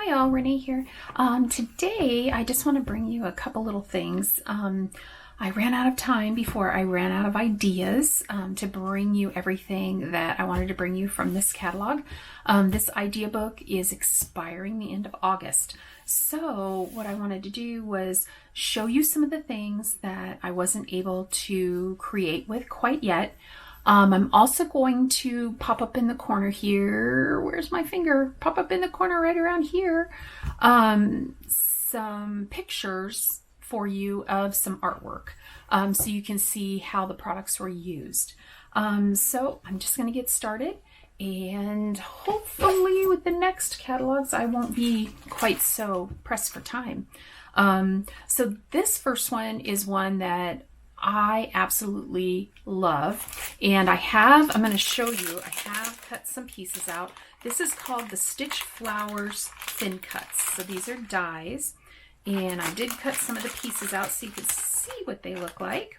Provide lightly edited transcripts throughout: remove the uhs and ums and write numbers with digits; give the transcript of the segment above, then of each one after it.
Hi all, Renee here. Today I just want to bring you a couple little things. I ran out of time before I ran out of ideas to bring you everything that I wanted to bring you from this catalog. This idea book is expiring the end of August. So what I wanted to do was show you some of the things that I wasn't able to create with quite yet. I'm also going to pop up in the corner here. Where's my finger? Pop up in the corner right around here. Some pictures for you of some artwork so you can see how the products were used. So I'm just going to get started, and hopefully with the next catalogs I won't be quite so pressed for time. So this first one is one that I absolutely love, and I'm going to show you, I have cut some pieces out. This is called the Stitch Flowers Thin Cuts. So these are dies, and I did cut some of the pieces out so you could see what they look like.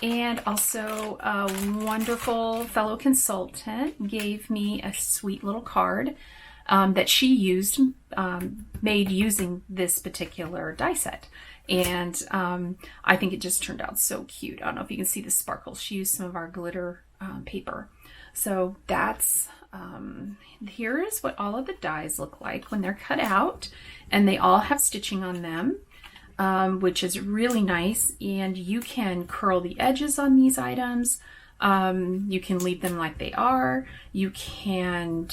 And also a wonderful fellow consultant gave me a sweet little card that she made using this particular die set. And I think it just turned out so cute. I don't know if you can see the sparkles. She used some of our glitter paper. So that's, here is what all of the dies look like when they're cut out. And they all have stitching on them, which is really nice. And you can curl the edges on these items. You can leave them like they are. You can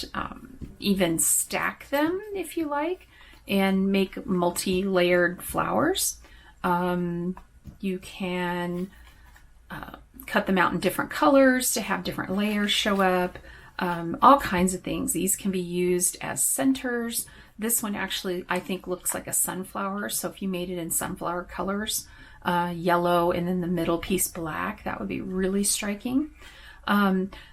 even stack them if you like and make multi-layered flowers. You can cut them out in different colors to have different layers show up, all kinds of things. These can be used as centers. This one actually I think looks like a sunflower, so if you made it in sunflower colors, yellow and then the middle piece black, that would be really striking.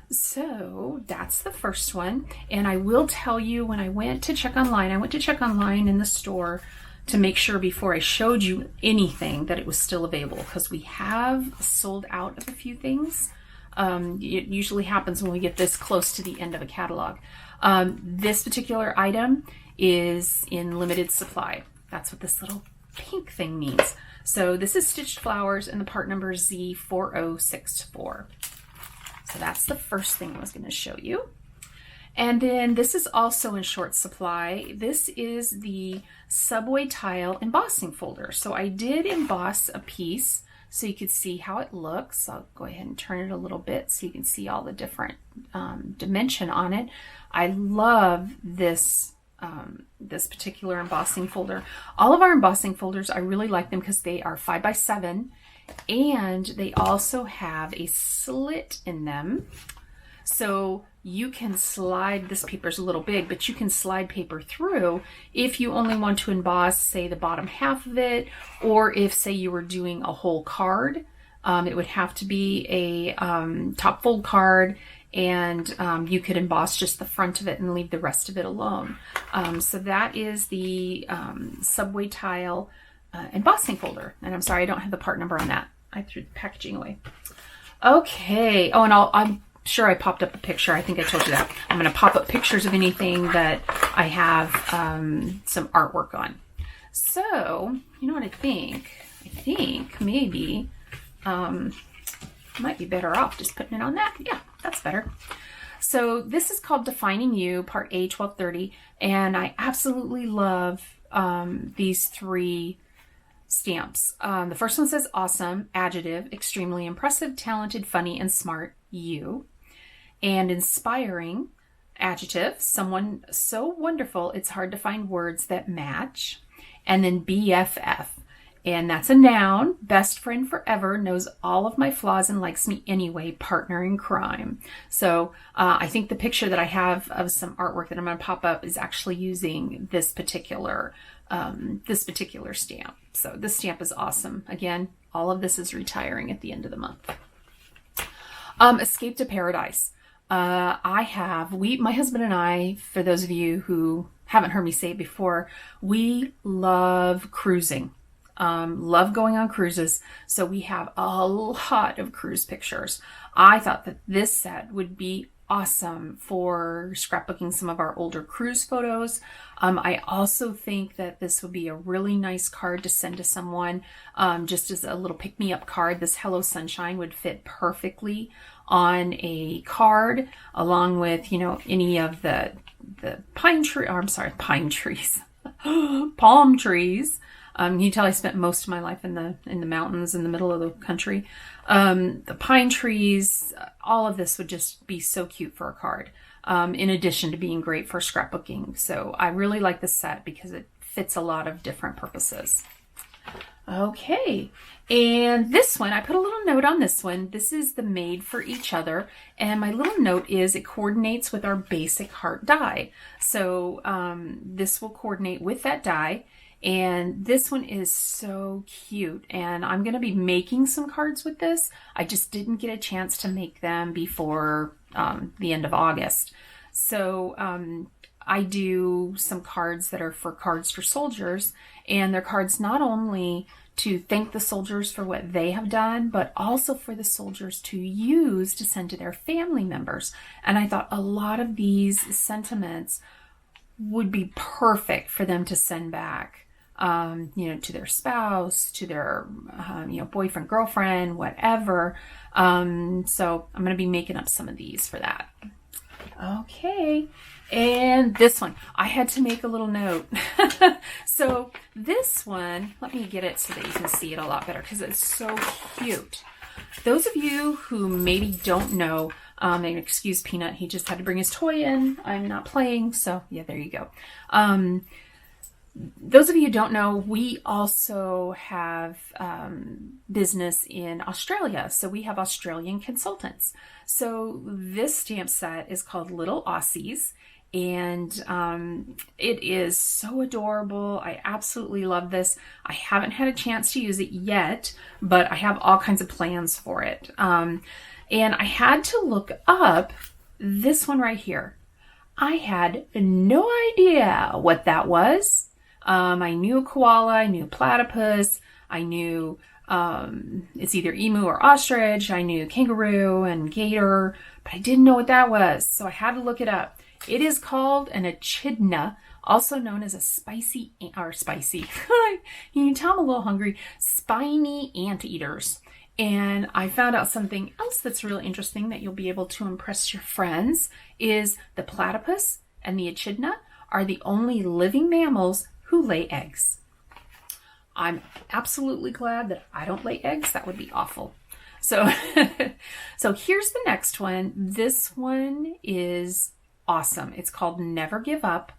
So that's the first one. And I will tell you, when I went to check online in the store to make sure before I showed you anything that it was still available, because we have sold out of a few things. It usually happens when we get this close to the end of a catalog. This particular item is in limited supply. That's what this little pink thing means. So this is Stitched Flowers, and the part number is Z4064. So that's the first thing I was going to show you. And then this is also in short supply. This is the Subway Tile embossing folder. So I did emboss a piece so you could see how it looks. I'll go ahead and turn it a little bit so you can see all the different dimension on it. I love this this particular embossing folder. All of our embossing folders, I really like them because they are 5x7, and they also have a slit in them. So you can slide, this paper's a little big, but you can slide paper through if you only want to emboss, say, the bottom half of it, or if, say, you were doing a whole card. It would have to be a top fold card, and you could emboss just the front of it and leave the rest of it alone. So that is the Subway Tile embossing folder. And I'm sorry, I don't have the part number on that. I threw the packaging away. Okay. Oh, and I'm sure I popped up a picture. I think I told you that. I'm going to pop up pictures of anything that I have some artwork on. So, you know what I think? I think maybe might be better off just putting it on that. Yeah, that's better. So this is called Defining You, part A, 1230. And I absolutely love these three stamps. The first one says awesome, adjective, extremely impressive, talented, funny, and smart, you. And inspiring, adjective, someone so wonderful it's hard to find words that match. And then BFF, and that's a noun, best friend forever, knows all of my flaws and likes me anyway, partner in crime. So I think the picture that I have of some artwork that I'm going to pop up is actually using this particular stamp. So this stamp is awesome. Again, all of this is retiring at the end of the month. Escape to Paradise. My husband and I, for those of you who haven't heard me say it before, we love cruising. Love going on cruises. So we have a lot of cruise pictures. I thought that this set would be awesome for scrapbooking some of our older cruise photos. I also think that this would be a really nice card to send to someone, just as a little pick-me-up card. This Hello Sunshine would fit perfectly on a card, along with, you know, any of the pine trees, palm trees. You can tell I spent most of my life in the mountains in the middle of the country. The pine trees, all of this would just be so cute for a card, in addition to being great for scrapbooking. So I really like this set because it fits a lot of different purposes. Okay, and this one, I put a little note on this one. This is the Made for Each Other, and my little note is it coordinates with our basic heart die. So this will coordinate with that die. And this one is so cute, and I'm going to be making some cards with this. I just didn't get a chance to make them before the end of August. So I do some cards that are for Cards for Soldiers, and they're cards not only to thank the soldiers for what they have done, but also for the soldiers to use to send to their family members. And I thought a lot of these sentiments would be perfect for them to send back. You know, to their spouse, to their, you know, boyfriend, girlfriend, whatever. So I'm going to be making up some of these for that. Okay. And this one, I had to make a little note. So this one, let me get it so that you can see it a lot better because it's so cute. Those of you who maybe don't know, and excuse Peanut, he just had to bring his toy in. I'm not playing. So yeah, there you go. Those of you who don't know, we also have business in Australia. So we have Australian consultants. So this stamp set is called Little Aussies. And it is so adorable. I absolutely love this. I haven't had a chance to use it yet, but I have all kinds of plans for it. And I had to look up this one right here. I had no idea what that was. I knew a koala, I knew platypus, I knew it's either emu or ostrich, I knew kangaroo and gator, but I didn't know what that was, so I had to look it up. It is called an echidna, also known as a spicy, you can tell I'm a little hungry, spiny anteaters. And I found out something else that's really interesting that you'll be able to impress your friends is the platypus and the echidna are the only living mammals who lay eggs. I'm absolutely glad that I don't lay eggs. That would be awful. So, so here's the next one. This one is awesome. It's called Never Give Up.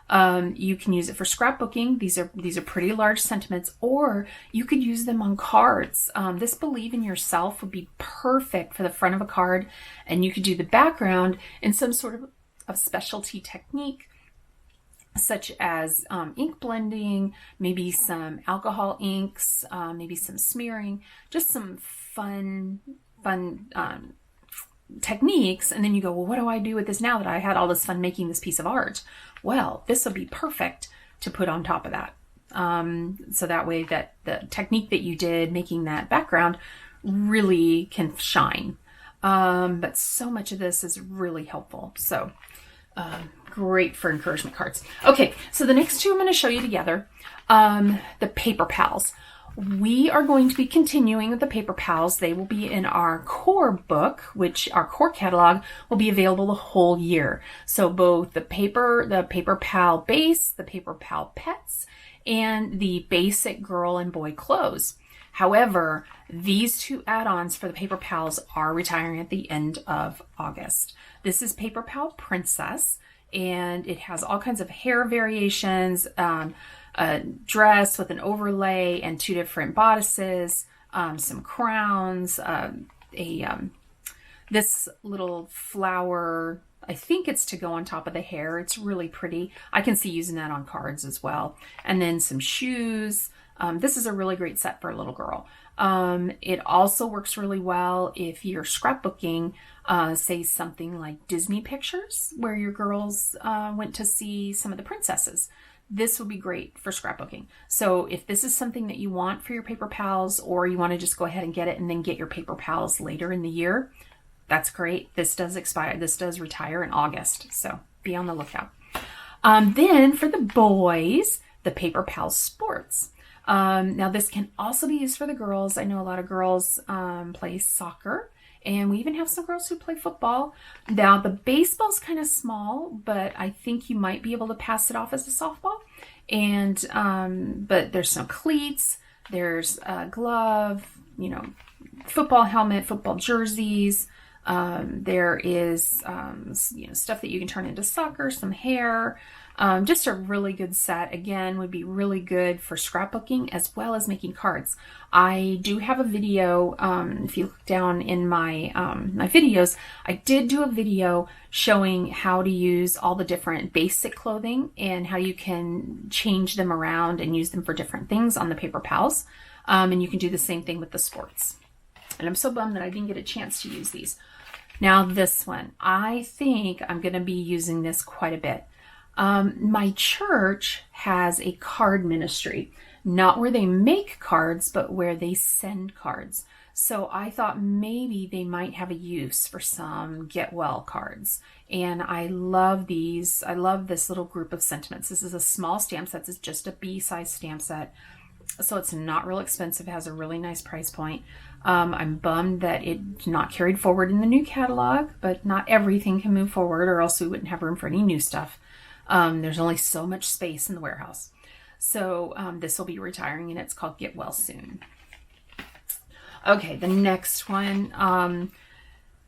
You can use it for scrapbooking. These are pretty large sentiments, or you could use them on cards. This Believe in Yourself would be perfect for the front of a card, and you could do the background in some sort of specialty technique, such as ink blending, maybe some alcohol inks, maybe some smearing, just some fun techniques. And then you go, well, what do I do with this now that I had all this fun making this piece of art? Well, this will be perfect to put on top of that. So that way that the technique that you did making that background really can shine. But so much of this is really helpful. So great for encouragement cards. Okay, so the next two I'm going to show you together, the Paper Pals. We are going to be continuing with the Paper Pals. They will be in our core book, which our core catalog will be available the whole year. So both the Paper Pal base, the Paper Pal pets, and the basic girl and boy clothes. However, these two add-ons for the Paper Pals are retiring at the end of August. This is Paper Pal Princess, and it has all kinds of hair variations, a dress with an overlay and two different bodices, some crowns, this little flower, I think it's to go on top of the hair. It's really pretty. I can see using that on cards as well. And then some shoes. This is a really great set for a little girl. It also works really well if you're scrapbooking, say something like Disney pictures where your girls went to see some of the princesses. This would be great for scrapbooking. So if this is something that you want for your Paper Pals, or you want to just go ahead and get it and then get your Paper Pals later in the year, that's great. This does expire. This does retire in August. So be on the lookout. Then for the boys, the Paper Pals Sports. Now this can also be used for the girls. I know a lot of girls play soccer, and we even have some girls who play football. Now the baseball's kind of small, but I think you might be able to pass it off as a softball. And but there's some cleats, there's a glove, you know, football helmet, football jerseys. There is you know, stuff that you can turn into soccer, some hair. Just a really good set. Again, would be really good for scrapbooking as well as making cards. I do have a video. If you look down in my my videos, I did do a video showing how to use all the different basic clothing and how you can change them around and use them for different things on the Paper Pals. And you can do the same thing with the sports. And I'm so bummed that I didn't get a chance to use these. Now this one, I think I'm going to be using this quite a bit. My church has a card ministry, not where they make cards, but where they send cards. So I thought maybe they might have a use for some get well cards. And I love these. I love this little group of sentiments. This is a small stamp set. It's just a B-size stamp set. So it's not real expensive. It has a really nice price point. I'm bummed that it's not carried forward in the new catalog, but not everything can move forward or else we wouldn't have room for any new stuff. There's only so much space in the warehouse. So this will be retiring, and it's called Get Well Soon. Okay, the next one,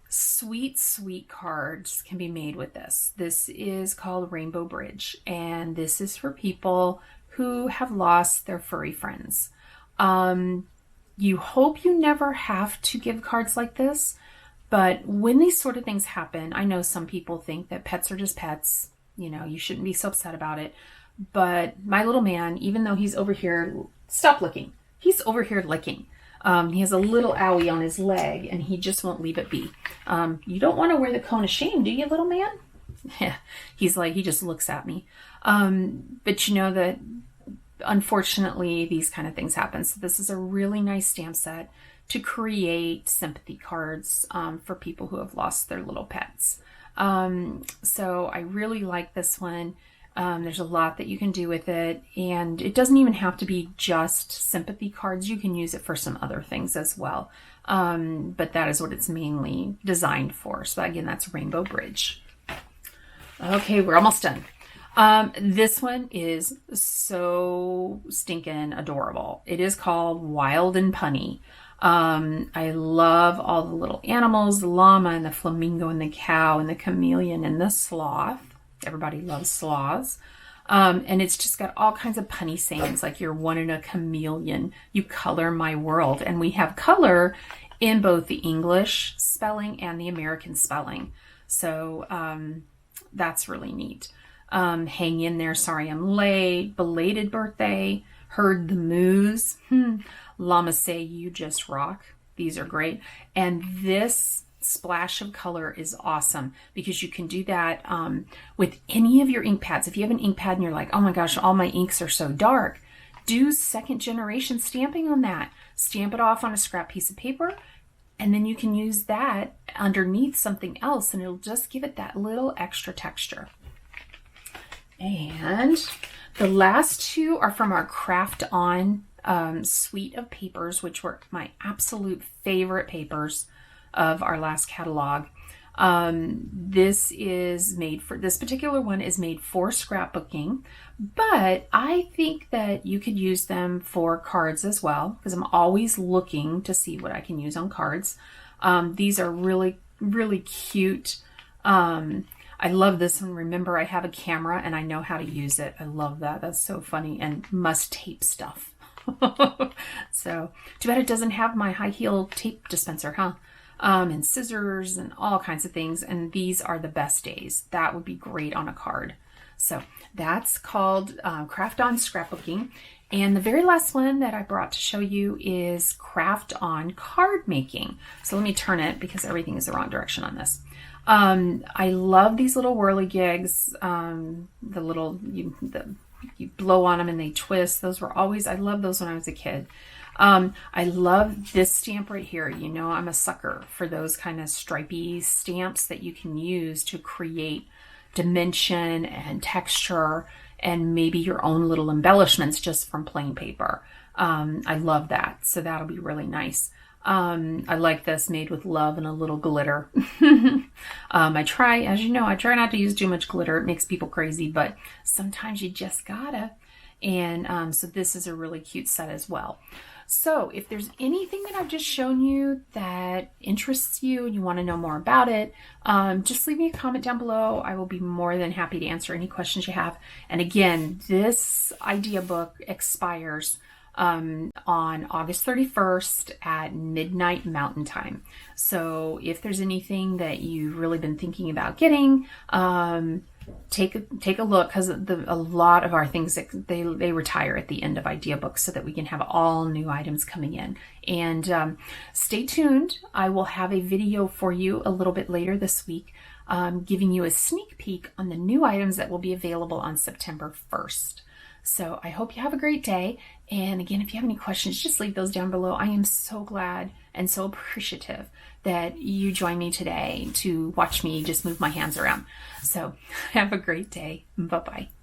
sweet, sweet cards can be made with this. This is called Rainbow Bridge, and this is for people who have lost their furry friends. You hope you never have to give cards like this, but when these sort of things happen, I know some people think that pets are just pets. You know, you shouldn't be so upset about it. But my little man, even though he's over here, stop licking. He's over here licking. He has a little owie on his leg, and he just won't leave it be. You don't want to wear the cone of shame, do you, little man? Yeah, he's like, he just looks at me. But you know that unfortunately these kind of things happen. So this is a really nice stamp set to create sympathy cards for people who have lost their little pets. So I really like this one. There's a lot that you can do with it, and it doesn't even have to be just sympathy cards. You can use it for some other things as well. But that is what it's mainly designed for. So again, that's Rainbow Bridge. Okay, we're almost done. This one is so stinking adorable. It is called Wild and Punny. I love all the little animals, the llama and the flamingo and the cow and the chameleon and the sloth. Everybody loves sloths. And it's just got all kinds of punny sayings like you're one in a chameleon, you color my world. And we have color in both the English spelling and the American spelling. So that's really neat. Hang in there, sorry I'm late, belated birthday, heard the moos, llama say you just rock. These are great. And this splash of color is awesome because you can do that with any of your ink pads. If you have an ink pad and you're like, oh my gosh, all my inks are so dark, do second generation stamping on that. Stamp it off on a scrap piece of paper, and then you can use that underneath something else, and it'll just give it that little extra texture. And the last two are from our Craft On suite of papers, which were my absolute favorite papers of our last catalog. This particular one is made for scrapbooking, but I think that you could use them for cards as well, because I'm always looking to see what I can use on cards. These are really, really cute. I love this one. Remember, I have a camera and I know how to use it. I love that. That's so funny. And must tape stuff. So too bad it doesn't have my high heel tape dispenser, huh? And scissors and all kinds of things. And these are the best days. That would be great on a card. So that's called Craft On Scrapbooking. And the very last one that I brought to show you is Craft On Card Making. So let me turn it because everything is the wrong direction on this. I love these little whirligigs. The little, you blow on them and they twist. Those were always, I loved those when I was a kid. I love this stamp right here. You know, I'm a sucker for those kind of stripy stamps that you can use to create dimension and texture and maybe your own little embellishments just from plain paper. I love that. So that'll be really nice. I like this made with love and a little glitter. I try, as you know, I try not to use too much glitter. It makes people crazy, but sometimes you just gotta. And so this is a really cute set as well. So if there's anything that I've just shown you that interests you and you want to know more about it, just leave me a comment down below. I will be more than happy to answer any questions you have. And again, this idea book expires on August 31st at midnight Mountain Time. So if there's anything that you've really been thinking about getting, take a look, because a lot of our things, they retire at the end of idea books so that we can have all new items coming in. And stay tuned. I will have a video for you a little bit later this week, giving you a sneak peek on the new items that will be available on September 1st. So I hope you have a great day. And again, if you have any questions, just leave those down below. I am so glad and so appreciative that you joined me today to watch me just move my hands around. So have a great day. Bye-bye.